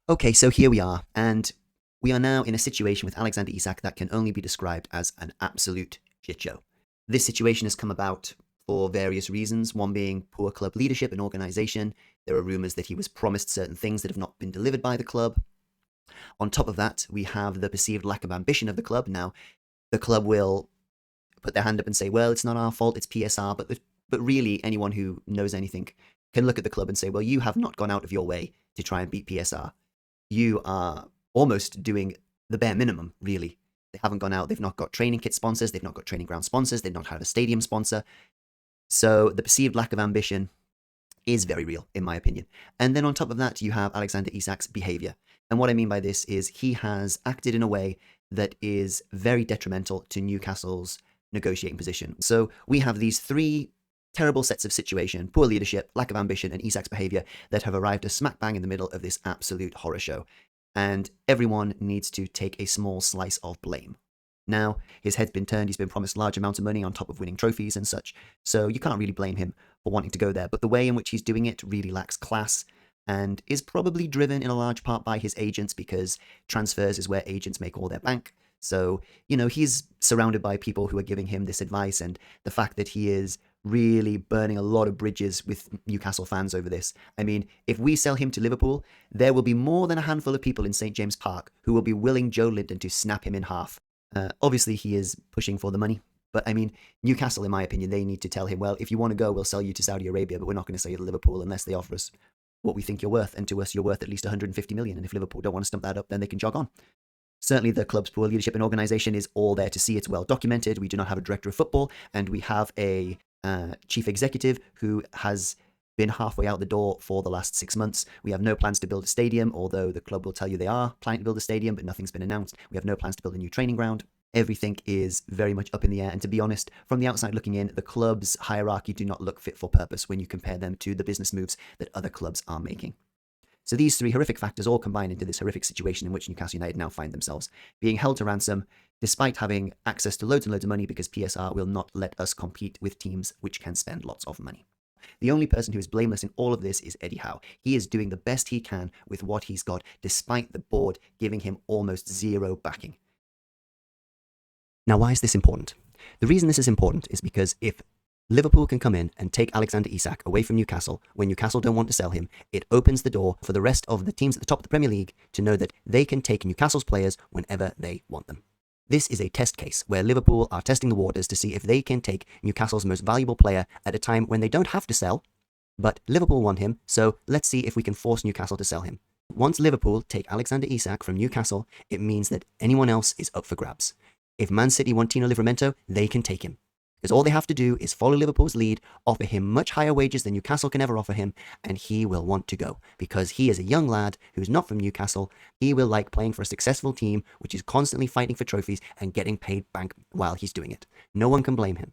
Okay, so here we are, and we are now in a situation with Alexander Isak that can only be described as an absolute shit show. This situation has come about for various reasons, one being poor club leadership and organisation. There are rumours that he was promised certain things that have not been delivered by the club. On top of that, we have the perceived lack of ambition of the club. Now, the club will put their hand up and say, well, it's not our fault, it's PSR, but really anyone who knows anything can look at the club and say, well, you have not gone out of your way to try and beat PSR. You are almost doing the bare minimum, really. They haven't gone out, they've not got training kit sponsors, they've not got training ground sponsors, they've not had a stadium sponsor. So the perceived lack of ambition is very real, in my opinion. And then on top of that, you have Alexander Isak's behaviour. And what I mean by this is he has acted in a way that is very detrimental to Newcastle's negotiating position. So we have these three terrible sets of situation: poor leadership, lack of ambition, and Isak's behaviour, that have arrived as smack bang in the middle of this absolute horror show. And everyone needs to take a small slice of blame. Now, his head's been turned, he's been promised large amounts of money on top of winning trophies and such, so you can't really blame him for wanting to go there, but the way in which he's doing it really lacks class, and is probably driven in a large part by his agents, because transfers is where agents make all their bank. So, he's surrounded by people who are giving him this advice, and the fact that he is really burning a lot of bridges with Newcastle fans over this. I mean, if we sell him to Liverpool, there will be more than a handful of people in St. James Park who will be willing Joe Linton to snap him in half. Obviously, he is pushing for the money, but I mean, Newcastle, in my opinion, they need to tell him, well, if you want to go, we'll sell you to Saudi Arabia, but we're not going to sell you to Liverpool unless they offer us what we think you're worth, and to us, you're worth at least 150 million, and if Liverpool don't want to stump that up, then they can jog on. Certainly, the club's poor leadership and organisation is all there to see. It's well documented. We do not have a director of football, and we have a chief executive who has been halfway out the door for the last 6 months. We have no plans to build a stadium, although the club will tell you they are planning to build a stadium, but nothing's been announced. We have no plans to build a new training ground. Everything is very much up in the air, and to be honest, from the outside looking in, the club's hierarchy do not look fit for purpose when you compare them to the business moves that other clubs are making. So these three horrific factors all combine into this horrific situation in which Newcastle United now find themselves, being held to ransom despite having access to loads and loads of money, because PSR will not let us compete with teams which can spend lots of money. The only person who is blameless in all of this is Eddie Howe. He is doing the best he can with what he's got, despite the board giving him almost zero backing. Now, why is this important? The reason this is important is because if Liverpool can come in and take Alexander Isak away from Newcastle when Newcastle don't want to sell him, it opens the door for the rest of the teams at the top of the Premier League to know that they can take Newcastle's players whenever they want them. This is a test case where Liverpool are testing the waters to see if they can take Newcastle's most valuable player at a time when they don't have to sell, but Liverpool want him, so let's see if we can force Newcastle to sell him. Once Liverpool take Alexander Isak from Newcastle, it means that anyone else is up for grabs. If Man City want Tino Livramento, they can take him. Because all they have to do is follow Liverpool's lead, offer him much higher wages than Newcastle can ever offer him, and he will want to go. Because he is a young lad who's not from Newcastle. He will like playing for a successful team, which is constantly fighting for trophies and getting paid bank while he's doing it. No one can blame him.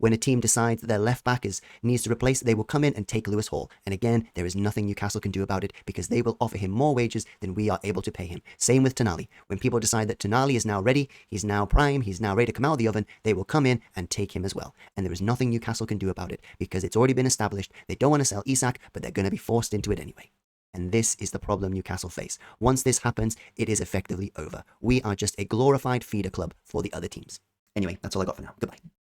When a team decides that their left back needs to replace, they will come in and take Lewis Hall. And again, there is nothing Newcastle can do about it, because they will offer him more wages than we are able to pay him. Same with Tonali. When people decide that Tonali is now ready, he's now prime, he's now ready to come out of the oven, they will come in and take him as well. And there is nothing Newcastle can do about it, because it's already been established. They don't want to sell Isak, but they're going to be forced into it anyway. And this is the problem Newcastle face. Once this happens, it is effectively over. We are just a glorified feeder club for the other teams. Anyway, that's all I got for now. Goodbye.